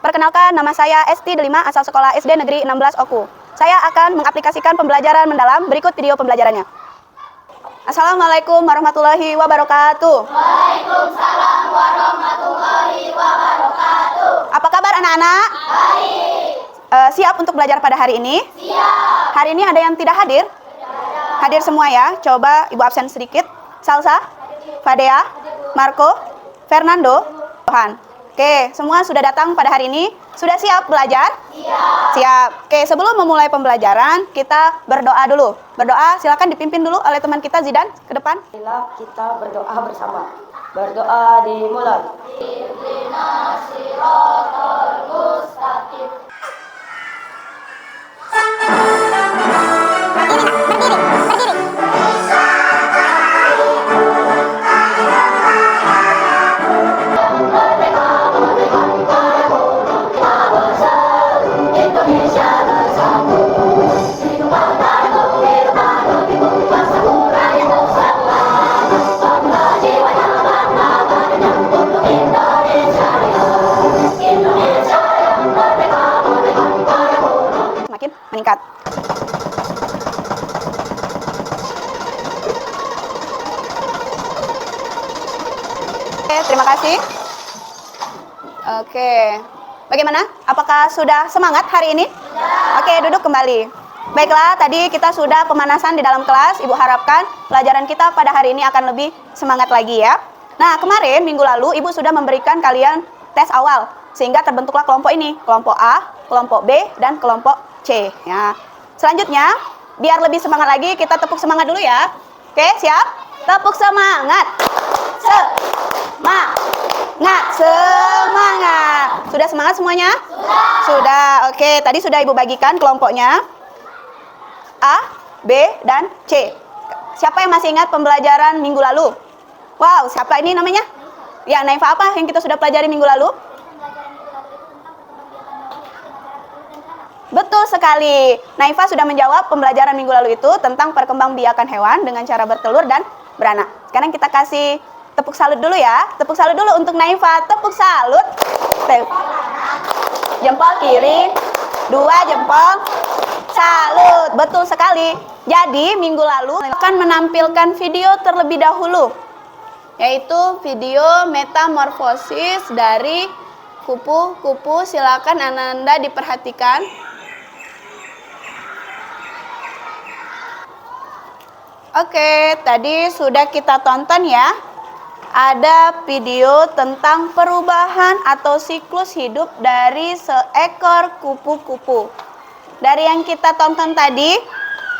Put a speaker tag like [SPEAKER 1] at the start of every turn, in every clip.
[SPEAKER 1] Perkenalkan, nama saya Esti Delima, asal sekolah SD Negeri 16 Oku. Saya akan mengaplikasikan pembelajaran mendalam. Berikut video pembelajarannya. Assalamualaikum warahmatullahi wabarakatuh.
[SPEAKER 2] Waalaikumsalam warahmatullahi wabarakatuh.
[SPEAKER 1] Apa kabar anak-anak?
[SPEAKER 2] Baik.
[SPEAKER 1] Siap untuk belajar pada hari ini?
[SPEAKER 2] Siap.
[SPEAKER 1] Hari ini ada yang tidak hadir? Hadir semua ya. Coba Ibu absen sedikit. Salsa, Fadea, Marco, Fernando, Johan. Oke, semua sudah datang pada hari ini. Sudah siap belajar?
[SPEAKER 2] Siap.
[SPEAKER 1] Siap. Oke, sebelum memulai pembelajaran, kita berdoa dulu. Berdoa, silakan dipimpin dulu oleh teman kita Zidan ke depan.
[SPEAKER 3] Marilah kita berdoa bersama. Berdoa dimulai.
[SPEAKER 2] Ihdinas siratal mustaqim.
[SPEAKER 1] Semakin meningkat. Oke, terima kasih. Oke. Bagaimana? Apakah sudah semangat hari ini? Oke, duduk kembali. Baiklah, tadi kita sudah pemanasan di dalam kelas. Ibu harapkan pelajaran kita pada hari ini akan lebih semangat lagi ya. Nah, kemarin minggu lalu Ibu sudah memberikan kalian tes awal sehingga terbentuklah kelompok ini, kelompok A, kelompok B, dan kelompok C ya. Selanjutnya, biar lebih semangat lagi, kita tepuk semangat dulu ya. Oke, siap? Tepuk semangat. Semangat. Sudah semangat semuanya? Sudah. Oke, tadi sudah Ibu bagikan kelompoknya. A, B, dan C. Siapa yang masih ingat pembelajaran minggu lalu? Wow, siapa ini namanya? Ya, Naifa, apa yang kita sudah pelajari minggu lalu? Betul sekali. Naifa sudah menjawab pembelajaran minggu lalu itu tentang perkembangbiakan hewan dengan cara bertelur dan beranak. Sekarang kita kasih tepuk salut dulu ya. Tepuk salut dulu untuk Naifa. Tepuk salut. Jempol kiri, 2 jempol salut. Betul sekali. Jadi minggu lalu akan menampilkan video terlebih dahulu, yaitu video metamorfosis dari kupu-kupu. Silakan Ananda diperhatikan. Oke, tadi sudah kita tonton ya. Ada video tentang perubahan atau siklus hidup dari seekor kupu-kupu. Dari yang kita tonton tadi,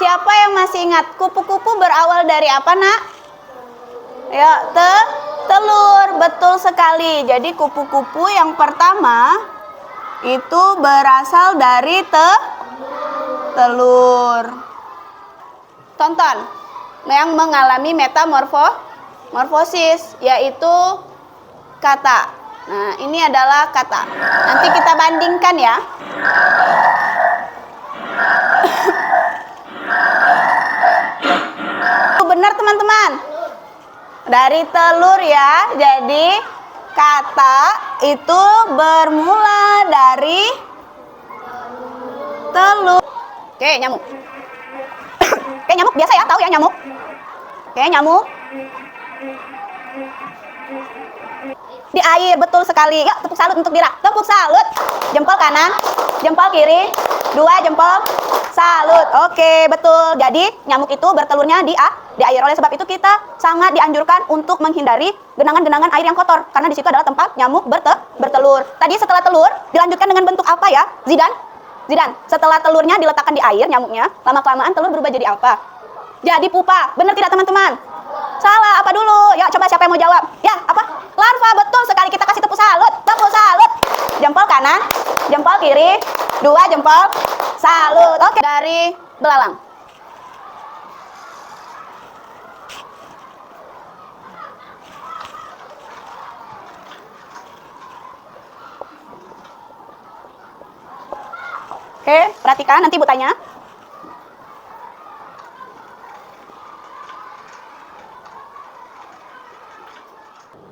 [SPEAKER 1] siapa yang masih ingat kupu-kupu berawal dari apa, Nak? Ya, telur. Betul sekali. Jadi kupu-kupu yang pertama itu berasal dari telur. Tonton. Yang mengalami metamorfosis, yaitu kata. Nah, ini adalah kata. Nanti kita bandingkan ya. Benar teman-teman. Dari telur ya. Jadi kata itu bermula dari telur. Oke, nyamuk. Oke, nyamuk biasa ya, tahu ya nyamuk. Oke, nyamuk. Di air, betul sekali. Ya, tepuk salut untuk Dira. Tepuk salut. Jempol kanan, jempol kiri, 2 jempol salut. Oke, betul. Jadi, nyamuk itu bertelurnya di air. Oleh sebab itu kita sangat dianjurkan untuk menghindari genangan-genangan air yang kotor. Karena di situ adalah tempat nyamuk bertelur. Tadi setelah telur, dilanjutkan dengan bentuk apa ya, Zidan? Setelah telurnya diletakkan di air, nyamuknya, lama-kelamaan telur berubah jadi apa? Jadi pupa. Benar tidak teman-teman? Salah, apa dulu? Ya, coba siapa yang mau jawab? Ya, apa? Larva, betul sekali. Kita kasih tepuk salut. Tepuk salut. Jempol kanan, jempol kiri, 2 jempol salut. Oke, dari belalang. Oke, perhatikan, nanti Ibu tanya.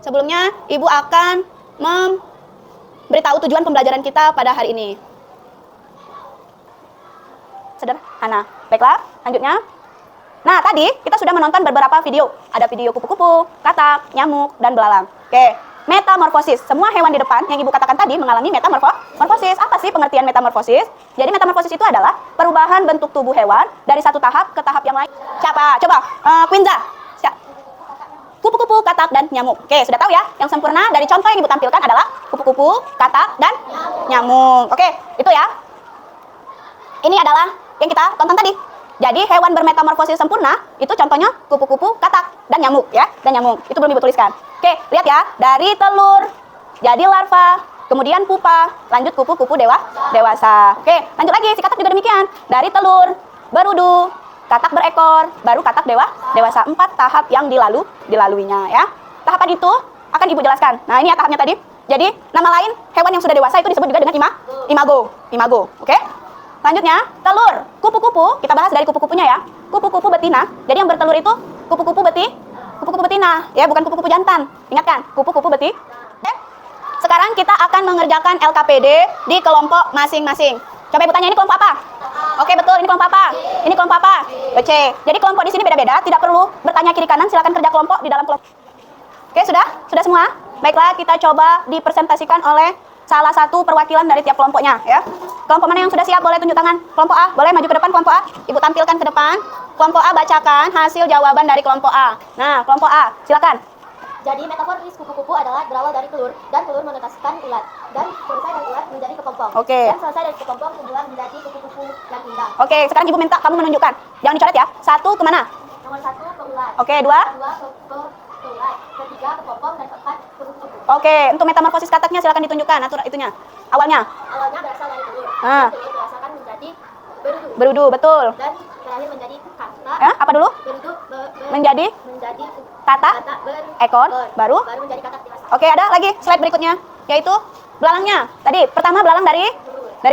[SPEAKER 1] Sebelumnya, Ibu akan beritahu tujuan pembelajaran kita pada hari ini. Sederhana. Baiklah, lanjutnya. Nah, tadi kita sudah menonton beberapa video. Ada video kupu-kupu, katak, nyamuk, dan belalang. Oke, metamorfosis. Semua hewan di depan yang Ibu katakan tadi mengalami metamorfosis. Apa sih pengertian metamorfosis? Jadi metamorfosis itu adalah perubahan bentuk tubuh hewan dari satu tahap ke tahap yang lain. Siapa? Coba, Quinza. Kupu-kupu, katak, dan nyamuk. Oke, sudah tahu ya? Yang sempurna dari contoh yang Ibu tampilkan adalah kupu-kupu, katak, dan nyamuk. Oke, itu ya. Ini adalah yang kita tonton tadi. Jadi hewan bermetamorfosis sempurna itu contohnya kupu-kupu, katak, dan nyamuk ya, dan nyamuk. Itu belum Ibu tuliskan. Oke, lihat ya. Dari telur jadi larva, kemudian pupa, lanjut kupu-kupu dewasa. Oke, lanjut lagi. Si katak juga demikian. Dari telur, berudu, katak berekor, baru katak dewasa. 4 tahap yang dilaluinya ya. Tahapan itu akan Ibu jelaskan. Nah, ini ya tahapnya tadi. Jadi, nama lain hewan yang sudah dewasa itu disebut juga dengan imago. Oke? Selanjutnya, telur. Kupu-kupu, kita bahas dari kupu-kupunya ya. Kupu-kupu betina. Jadi yang bertelur itu kupu-kupu betina, ya, bukan kupu-kupu jantan. Ingatkan, kupu-kupu betina. Oke? Sekarang kita akan mengerjakan LKPD di kelompok masing-masing. Coba Ibu tanya, ini kelompok apa? Oke, betul, ini kelompok apa? Ini kelompok apa? BC. Jadi kelompok di sini beda-beda, tidak perlu bertanya kiri kanan, silakan kerja kelompok di dalam kelompok. Oke, sudah? Sudah semua? Baiklah, kita coba dipresentasikan oleh salah satu perwakilan dari tiap kelompoknya ya. Kelompok mana yang sudah siap boleh tunjuk tangan. Kelompok A, boleh maju ke depan kelompok A. Ibu tampilkan ke depan. Kelompok A bacakan hasil jawaban dari kelompok A. Nah, kelompok A, silakan.
[SPEAKER 2] Jadi metamorfosis kupu-kupu adalah berawal dari telur dan telur menetaskan ulat dan selesai dari ulat menjadi kepompong.
[SPEAKER 1] Oke.
[SPEAKER 2] Dan selesai dari kepompong tumbuhan menjadi kupu-kupu yang indah.
[SPEAKER 1] Oke, sekarang Ibu minta kamu menunjukkan. Jangan dicoret ya. 1 kemana?
[SPEAKER 2] Nomor 1 ke ulat.
[SPEAKER 1] Oke, 2.
[SPEAKER 2] Kedua ke ulat. Ketiga ke kepompong dan keempat ke kupu-kupu.
[SPEAKER 1] Oke, untuk metamorfosis kataknya silakan ditunjukkan atur itunya. Awalnya.
[SPEAKER 2] Awalnya berasal dari telur.
[SPEAKER 1] Ah.
[SPEAKER 2] Telur dirasakan menjadi berudu.
[SPEAKER 1] Berudu, betul.
[SPEAKER 2] Dan terakhir menjadi katak.
[SPEAKER 1] Apa dulu?
[SPEAKER 2] Berudu
[SPEAKER 1] Menjadi katak, ekor, baru.
[SPEAKER 2] menjadi katak dewasa.
[SPEAKER 1] Oke, ada lagi slide berikutnya, yaitu belalangnya. Tadi pertama belalang dari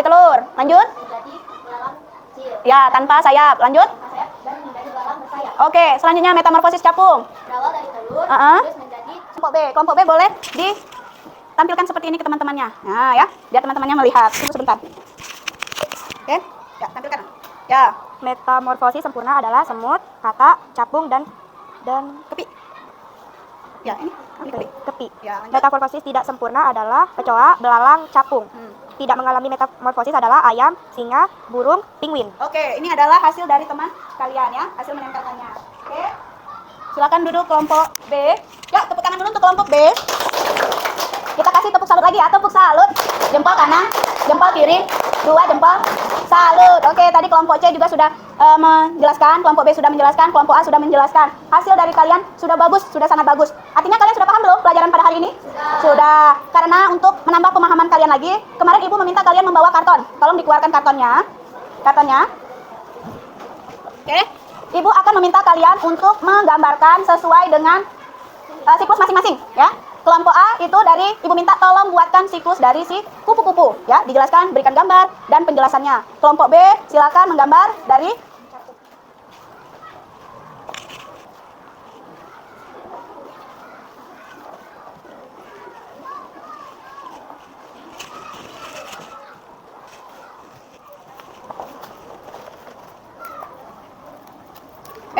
[SPEAKER 1] telur. Lanjut.
[SPEAKER 2] Menjadi belalang kecil.
[SPEAKER 1] Ya, tanpa sayap. Lanjut.
[SPEAKER 2] Sayap dan menjadi belalang bersayap.
[SPEAKER 1] Oke, selanjutnya metamorfosis capung.
[SPEAKER 2] Berawal dari telur, terus menjadi
[SPEAKER 1] Kelompok B. Kelompok B boleh ditampilkan seperti ini ke teman-temannya. Nah, ya, biar teman-temannya melihat. Tunggu sebentar. Oke, ya, tampilkan. Ya,
[SPEAKER 3] Metamorfosis sempurna adalah semut, katak, capung, dan
[SPEAKER 1] kepi. Ya, ini
[SPEAKER 3] kepi.
[SPEAKER 1] Ya, lanjut.
[SPEAKER 3] Metamorfosis tidak sempurna adalah kecoa, belalang, capung. Tidak mengalami metamorfosis adalah ayam, singa, burung, penguin.
[SPEAKER 1] Oke, ini adalah hasil dari teman kalian ya, hasil menempelkannya. Oke. Silakan duduk kelompok B. Ya, tepuk tangan dulu untuk kelompok B. Kita kasih tepuk salut lagi ya, tepuk salut. Jempol kanan, jempol kiri, 2 jempol salut. Oke, tadi kelompok C juga sudah menjelaskan, kelompok B sudah menjelaskan, kelompok A sudah menjelaskan. Hasil dari kalian sudah bagus, sudah sangat bagus. Artinya kalian sudah paham belum pelajaran pada hari ini? Sudah. Karena untuk menambah pemahaman kalian lagi, kemarin Ibu meminta kalian membawa karton. Tolong dikeluarkan kartonnya. Oke. Ibu akan meminta kalian untuk menggambarkan sesuai dengan siklus masing-masing ya. Kelompok A itu dari Ibu minta tolong buatkan siklus dari si kupu-kupu ya, dijelaskan, berikan gambar dan penjelasannya. Kelompok B silakan menggambar dari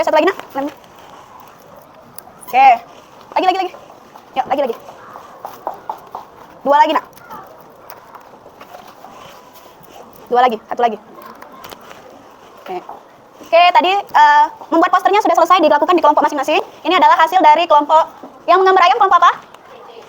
[SPEAKER 1] satu lagi nak. Oke. Lagi. Yuk, lagi. 2 lagi nak. 2 lagi, 1 lagi. Oke, tadi membuat posternya sudah selesai dilakukan di kelompok masing-masing. Ini adalah hasil dari kelompok yang menggambar ayam kelompok apa?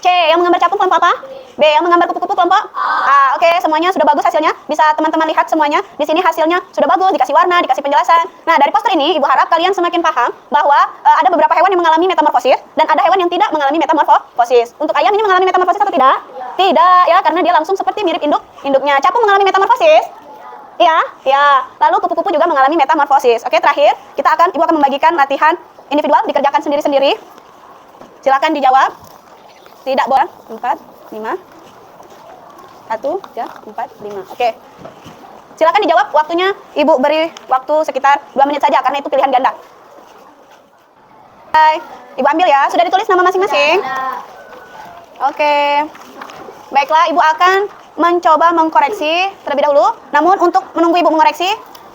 [SPEAKER 1] C. Yang menggambar capung kelompok apa? B. Yang menggambar kupu-kupu kelompok A. Oke, semuanya sudah bagus hasilnya. Bisa teman-teman lihat semuanya. Di sini hasilnya sudah bagus, dikasih warna, dikasih penjelasan. Nah, dari poster ini Ibu harap kalian semakin paham bahwa ada beberapa hewan yang mengalami metamorfosis dan ada hewan yang tidak mengalami metamorfosis. Untuk ayam ini mengalami metamorfosis atau tidak? Tidak, ya, karena dia langsung seperti mirip induknya. Capung mengalami metamorfosis? Iya. Lalu kupu-kupu juga mengalami metamorfosis. Oke, terakhir Ibu akan membagikan latihan individual, dikerjakan sendiri-sendiri. Silakan dijawab. Tidak boleh. 4, 5. 1, 2, 4, 5. Oke. Silakan dijawab, waktunya Ibu beri waktu sekitar 2 menit saja karena itu pilihan ganda. Hai. Ibu ambil ya, sudah ditulis nama masing-masing? Oke. Baiklah, Ibu akan mencoba mengkoreksi terlebih dahulu. Namun untuk menunggu Ibu mengoreksi,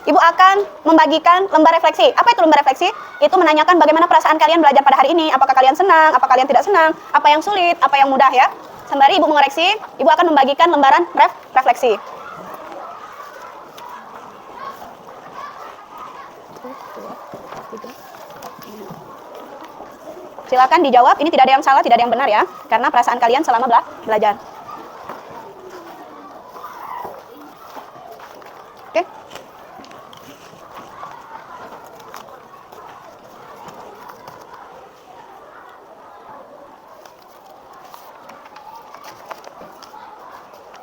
[SPEAKER 1] Ibu akan membagikan lembar refleksi. Apa itu lembar refleksi? Itu menanyakan bagaimana perasaan kalian belajar pada hari ini. Apakah kalian senang, apa kalian tidak senang, apa yang sulit, apa yang mudah ya. Sembari Ibu mengoreksi, Ibu akan membagikan lembaran refleksi. Silakan dijawab, ini tidak ada yang salah, tidak ada yang benar ya. Karena perasaan kalian selama belajar. Oke.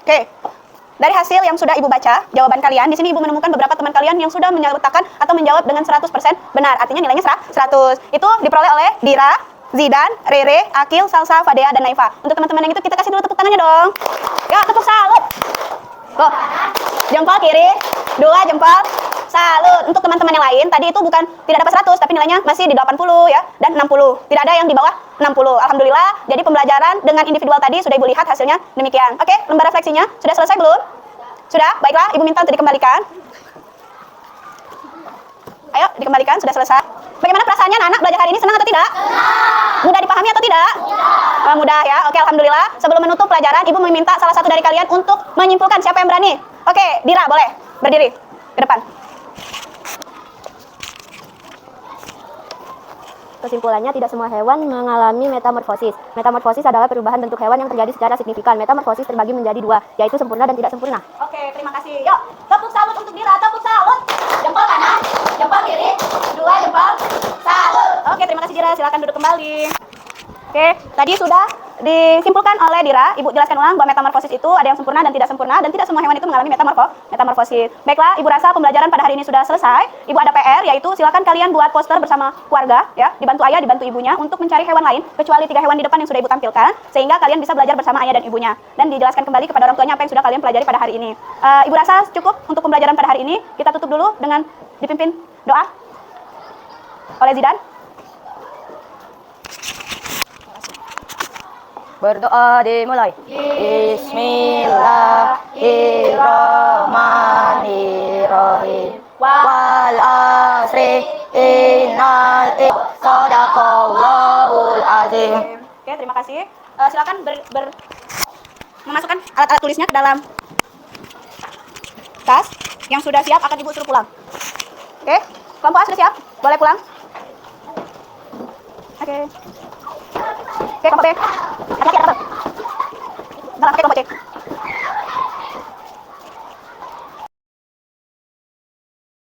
[SPEAKER 1] Oke. Dari hasil yang sudah Ibu baca, jawaban kalian, di sini Ibu menemukan beberapa teman kalian yang sudah menyatakan atau menjawab dengan 100% benar. Artinya nilainya 100. Itu diperoleh oleh Dira, Zidan, Rere, Akil, Salsa, Fadea, dan Naifa. Untuk teman-teman yang itu kita kasih dulu tepuk tangannya dong. Ya, tepuk salut. Loh, jempol kiri, 2 jempol salut. Untuk teman-teman yang lain, tadi itu bukan tidak dapat 100, tapi nilainya masih di 80 ya, dan 60. Tidak ada yang di bawah 60. Alhamdulillah, jadi pembelajaran dengan individual tadi sudah Ibu lihat hasilnya demikian. Oke, lembar refleksinya sudah selesai belum? Sudah? Baiklah, Ibu minta untuk dikembalikan. Ayo, dikembalikan, sudah selesai. Bagaimana perasaannya anak-anak belajar hari ini, senang atau tidak? Mudah dipahami atau tidak? Mudah ya. Oke, alhamdulillah. Sebelum menutup pelajaran, Ibu meminta salah satu dari kalian untuk menyimpulkan siapa yang berani. Oke, Dira boleh berdiri ke depan.
[SPEAKER 3] Kesimpulannya, tidak semua hewan mengalami metamorfosis. Metamorfosis adalah perubahan bentuk hewan yang terjadi secara signifikan. Metamorfosis terbagi menjadi 2, yaitu sempurna dan tidak sempurna.
[SPEAKER 1] Oke, terima kasih. Yuk, tepuk salut untuk Dira, tepuk salut. Jempol kanan, jempol kiri, 2 jempol salut. Oke, terima kasih Dira, silakan duduk kembali. Oke, tadi sudah disimpulkan oleh Dira. Ibu jelaskan ulang bahwa metamorfosis itu ada yang sempurna dan tidak sempurna, dan tidak semua hewan itu mengalami metamorfosis. Baiklah, Ibu rasa pembelajaran pada hari ini sudah selesai. Ibu ada PR, yaitu silakan kalian buat poster bersama keluarga, ya, dibantu ayah, dibantu ibunya untuk mencari hewan lain, kecuali 3 hewan di depan yang sudah Ibu tampilkan, sehingga kalian bisa belajar bersama ayah dan ibunya. Dan dijelaskan kembali kepada orang tuanya apa yang sudah kalian pelajari pada hari ini. Ibu rasa cukup untuk pembelajaran pada hari ini. Kita tutup dulu dengan dipimpin doa oleh Zidan.
[SPEAKER 4] Berdoa dimulai. Bismillahirrahmanirrahim. Wal asri innal sadaqallahul azim.
[SPEAKER 1] Oke, terima kasih. Silakan memasukkan alat-alat tulisnya ke dalam tas yang sudah siap, akan Ibu suruh pulang. Oke, kelompok A sudah siap? Boleh pulang? Oke. Oke, kelompok B. Hati-hati,